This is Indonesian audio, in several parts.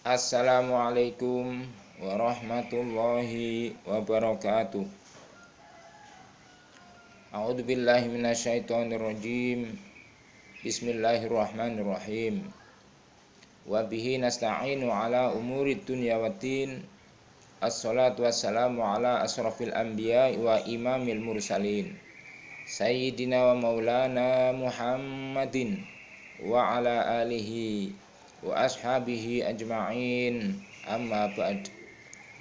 Assalamualaikum warahmatullahi wabarakatuh. A'udzu billahi minasyaitonir rajim. Bismillahirrahmanirrahim. Wa bihi nasta'inu ala umurid dunya waddin. Assalatu wassalamu ala asrafil anbiya wa imamil mursalin. Sayyidina wa maulana Muhammadin wa ala alihi wa ashabihi ajma'in, amma ba'd.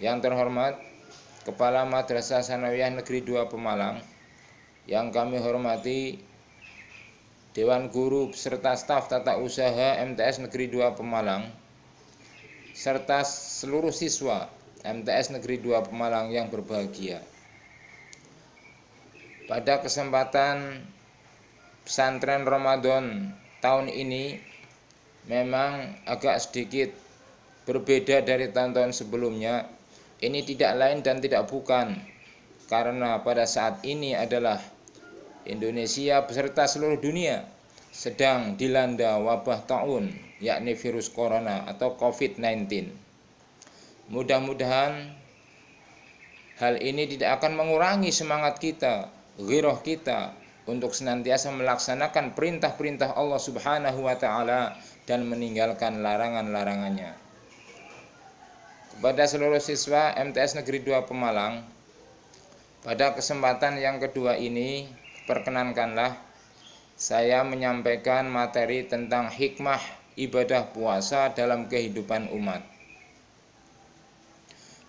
Yang terhormat Kepala Madrasah Sanawiyah Negeri 2 Pemalang, yang kami hormati Dewan Guru serta staf tata usaha MTS Negeri 2 Pemalang, serta seluruh siswa MTS Negeri 2 Pemalang yang berbahagia. Pada kesempatan pesantren Ramadan tahun ini memang agak sedikit berbeda dari tahun-tahun sebelumnya. Ini tidak lain dan tidak bukan karena pada saat ini adalah Indonesia beserta seluruh dunia sedang dilanda wabah taun, yakni virus corona atau COVID-19. Mudah-mudahan hal ini tidak akan mengurangi semangat kita, ghirah kita untuk senantiasa melaksanakan perintah-perintah Allah Subhanahu wa Ta'ala dan meninggalkan larangan-larangannya. Kepada seluruh siswa MTS Negeri 2 Pemalang, pada kesempatan yang kedua ini, perkenankanlah saya menyampaikan materi tentang hikmah ibadah puasa dalam kehidupan umat.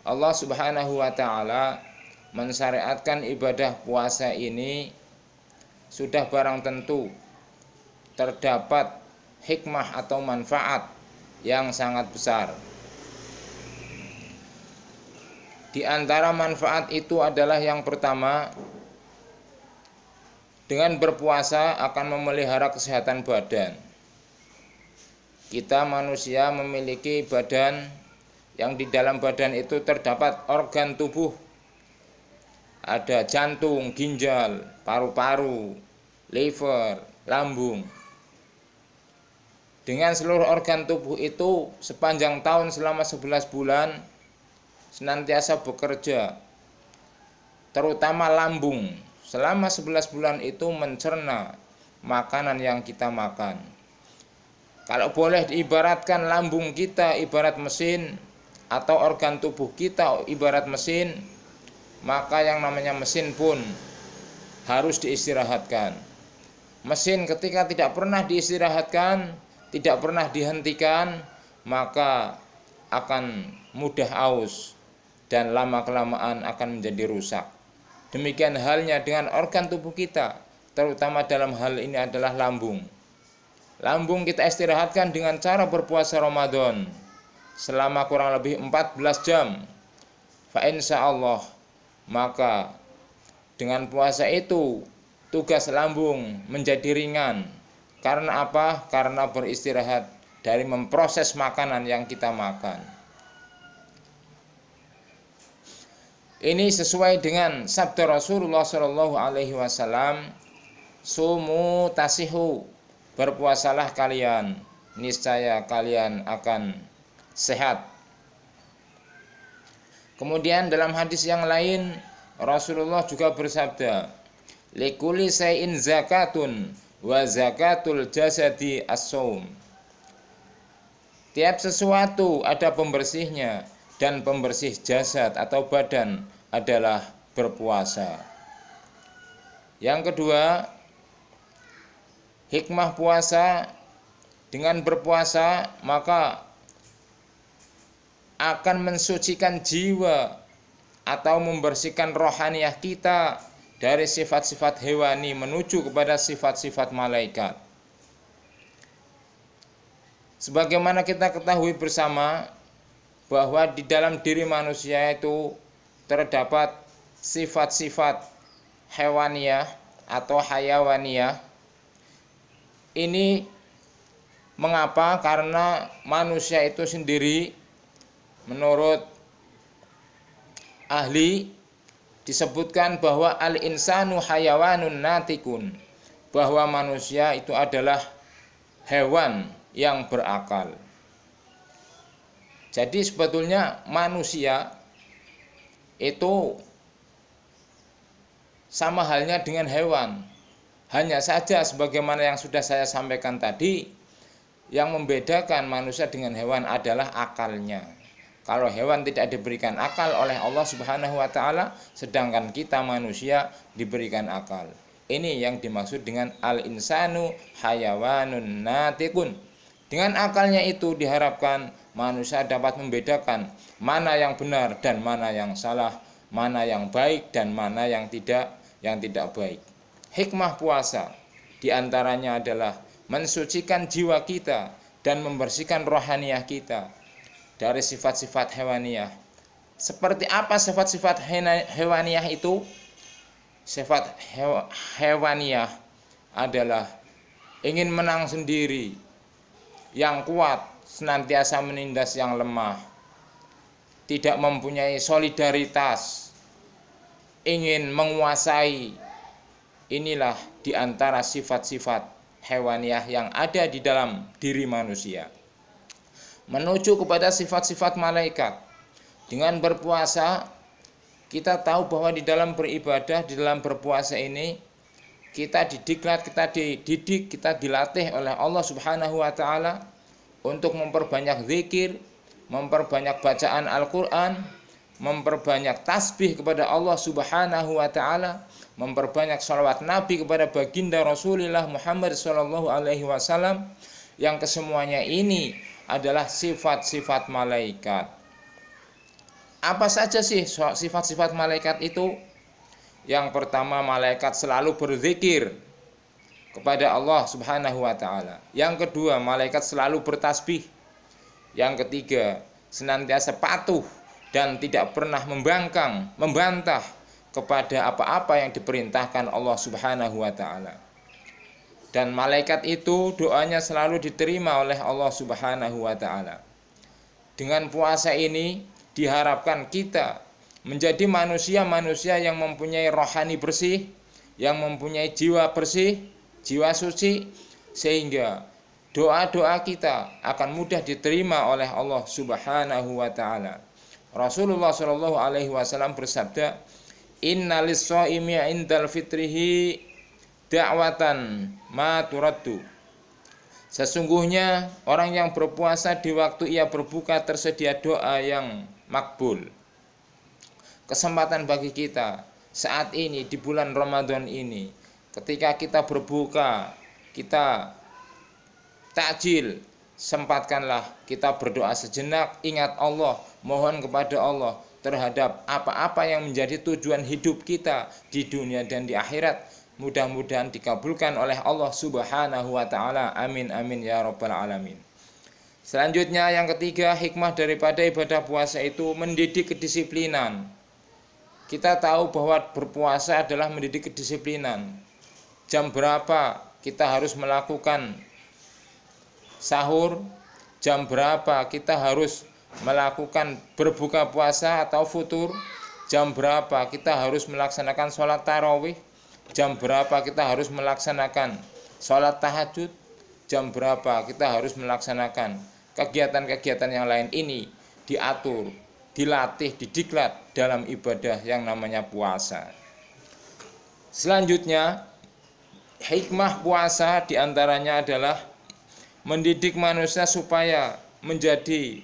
Allah Subhanahu wa Ta'ala mensyariatkan ibadah puasa ini sudah barang tentu terdapat hikmah atau manfaat yang sangat besar. Di antara manfaat itu adalah yang pertama, dengan berpuasa akan memelihara kesehatan badan. Kita manusia memiliki badan yang di dalam badan itu terdapat organ tubuh. Ada jantung, ginjal, paru-paru, liver, lambung. Dengan seluruh organ tubuh itu sepanjang tahun selama 11 bulan senantiasa bekerja, terutama lambung. Selama 11 bulan itu mencerna makanan yang kita makan. Kalau boleh diibaratkan lambung kita ibarat mesin atau organ tubuh kita ibarat mesin, maka yang namanya mesin pun harus diistirahatkan. Mesin ketika tidak pernah diistirahatkan, tidak pernah dihentikan, maka akan mudah aus dan lama-kelamaan akan menjadi rusak. Demikian halnya dengan organ tubuh kita, terutama dalam hal ini adalah lambung. Lambung kita istirahatkan dengan cara berpuasa Ramadan selama kurang lebih 14 jam. Fa insyaallah, maka dengan puasa itu tugas lambung menjadi ringan. Karena apa? Karena beristirahat dari memproses makanan yang kita makan. Ini sesuai dengan sabda Rasulullah SAW, sumu tasihu, berpuasalah kalian, niscaya kalian akan sehat. Kemudian dalam hadis yang lain Rasulullah juga bersabda, likulli shay'in zakatun wa zakatul jasadi as-shaum. Tiap sesuatu ada pembersihnya, dan pembersih jasad atau badan adalah berpuasa. Yang kedua, hikmah puasa, dengan berpuasa maka akan mensucikan jiwa atau membersihkan rohaniah kita dari sifat-sifat hewani menuju kepada sifat-sifat malaikat. Sebagaimana kita ketahui bersama bahwa di dalam diri manusia itu terdapat sifat-sifat hewaniyah atau hayawaniyah. Ini mengapa? Karena manusia itu sendiri menurut ahli disebutkan bahwa al-insanu hayawanun natikun, bahwa manusia itu adalah hewan yang berakal. Jadi sebetulnya manusia itu sama halnya dengan hewan. Hanya saja sebagaimana yang sudah saya sampaikan tadi, yang membedakan manusia dengan hewan adalah akalnya. Kalau hewan tidak diberikan akal oleh Allah Subhanahu wa taala, sedangkan kita manusia diberikan akal. Ini yang dimaksud dengan al-insanu hayawanun natikun. Dengan akalnya itu diharapkan manusia dapat membedakan mana yang benar dan mana yang salah, mana yang baik dan mana yang tidak baik. Hikmah puasa diantaranya adalah mensucikan jiwa kita dan membersihkan rohaniah kita dari sifat-sifat hewaniah. Seperti apa sifat-sifat hewaniah itu? Sifat hewaniah adalah ingin menang sendiri, yang kuat senantiasa menindas yang lemah, tidak mempunyai solidaritas, ingin menguasai. Inilah diantara sifat-sifat hewaniah yang ada di dalam diri manusia. Menuju kepada sifat-sifat malaikat. Dengan berpuasa, kita tahu bahwa di dalam beribadah, di dalam berpuasa ini, kita dididik, kita dilatih oleh Allah Subhanahu wa taala untuk memperbanyak zikir, memperbanyak bacaan Al-Qur'an, memperbanyak tasbih kepada Allah Subhanahu wa taala, memperbanyak salawat Nabi kepada baginda Rasulullah Muhammad sallallahu alaihi wasallam, yang kesemuanya ini adalah sifat-sifat malaikat. Apa saja sih sifat-sifat malaikat itu? Yang pertama, malaikat selalu berzikir kepada Allah Subhanahu wa taala. Yang kedua, malaikat selalu bertasbih. Yang ketiga, senantiasa patuh dan tidak pernah membantah kepada apa-apa yang diperintahkan Allah Subhanahu wa taala. Dan malaikat itu doanya selalu diterima oleh Allah Subhanahu wa taala. Dengan puasa ini diharapkan kita menjadi manusia-manusia yang mempunyai rohani bersih, yang mempunyai jiwa bersih, jiwa suci, sehingga doa-doa kita akan mudah diterima oleh Allah Subhanahu wa taala. Rasulullah Shallallahu alaihi wasallam bersabda, "Innalis shaimi 'indal fitrihi da'watan ma turaddu." Sesungguhnya orang yang berpuasa di waktu ia berbuka tersedia doa yang makbul. Kesempatan bagi kita saat ini di bulan Ramadan ini, ketika kita berbuka, kita takjil, sempatkanlah kita berdoa sejenak, ingat Allah, mohon kepada Allah terhadap apa-apa yang menjadi tujuan hidup kita di dunia dan di akhirat. Mudah-mudahan dikabulkan oleh Allah Subhanahu wa taala. Amin amin ya rabbal alamin. Selanjutnya yang ketiga, hikmah daripada ibadah puasa itu mendidik kedisiplinan. Kita tahu bahwa berpuasa adalah mendidik kedisiplinan. Jam berapa kita harus melakukan sahur, jam berapa kita harus melakukan berbuka puasa atau futur, jam berapa kita harus melaksanakan sholat tarawih, jam berapa kita harus melaksanakan sholat tahajud, jam berapa kita harus melaksanakan kegiatan-kegiatan yang lain. Ini diatur, dilatih, didiklat dalam ibadah yang namanya puasa. Selanjutnya, hikmah puasa diantaranya adalah mendidik manusia supaya menjadi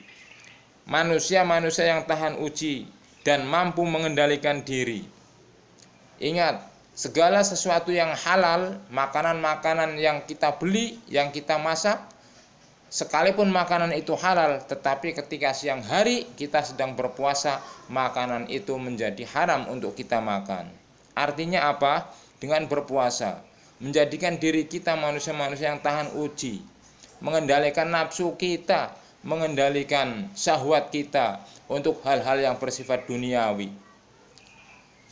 manusia-manusia yang tahan uji dan mampu mengendalikan diri. Ingat, segala sesuatu yang halal, makanan-makanan yang kita beli, yang kita masak, sekalipun makanan itu halal, tetapi ketika siang hari kita sedang berpuasa, makanan itu menjadi haram untuk kita makan. Artinya apa? Dengan berpuasa, menjadikan diri kita manusia-manusia yang tahan uji, mengendalikan nafsu kita, mengendalikan syahwat kita untuk hal-hal yang bersifat duniawi.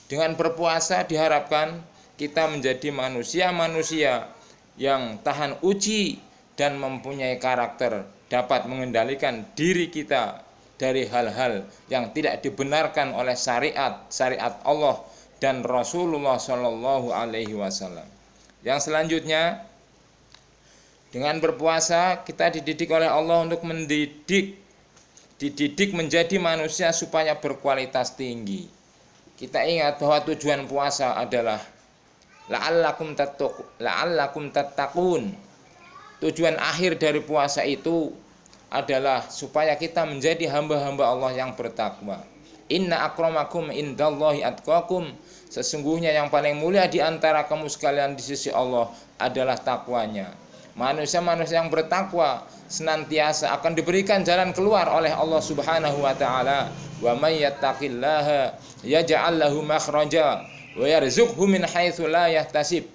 Dengan berpuasa diharapkan kita menjadi manusia-manusia yang tahan uji dan mempunyai karakter, dapat mengendalikan diri kita dari hal-hal yang tidak dibenarkan oleh syariat Allah dan Rasulullah Shallallahu alaihi wasallam. Yang selanjutnya, dengan berpuasa kita dididik oleh Allah untuk mendidik dididik menjadi manusia supaya berkualitas tinggi. Kita ingat bahwa tujuan puasa adalah la'allakum tattaqun. Tujuan akhir dari puasa itu adalah supaya kita menjadi hamba-hamba Allah yang bertakwa. Inna akramakum indallahi atqakum. Sesungguhnya yang paling mulia di antara kamu sekalian di sisi Allah adalah takwanya. Manusia-manusia yang bertakwa senantiasa akan diberikan jalan keluar oleh Allah Subhanahu wa taala. Wa may yattaqillaha yaj'al lahu makhraja wa yarzuqhu min haitsu la yahtasib.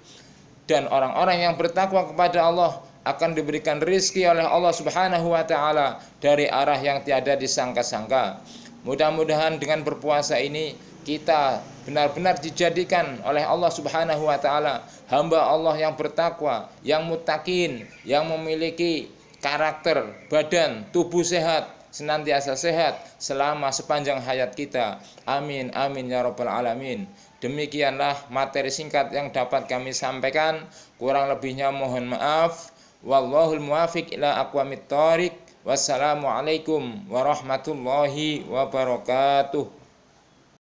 Dan orang-orang yang bertakwa kepada Allah akan diberikan rizki oleh Allah Subhanahu wa taala dari arah yang tiada disangka-sangka. Mudah-mudahan dengan berpuasa ini kita benar-benar dijadikan oleh Allah Subhanahu wa taala hamba Allah yang bertakwa, yang muttaqin, yang memiliki karakter, badan, tubuh sehat, senantiasa sehat selama sepanjang hayat kita. Amin amin ya rabbal alamin. Demikianlah materi singkat yang dapat kami sampaikan. Kurang lebihnya mohon maaf. Wallahul muwafiq ila aqwamit thoriq. Wassalamualaikum warahmatullahi wabarakatuh.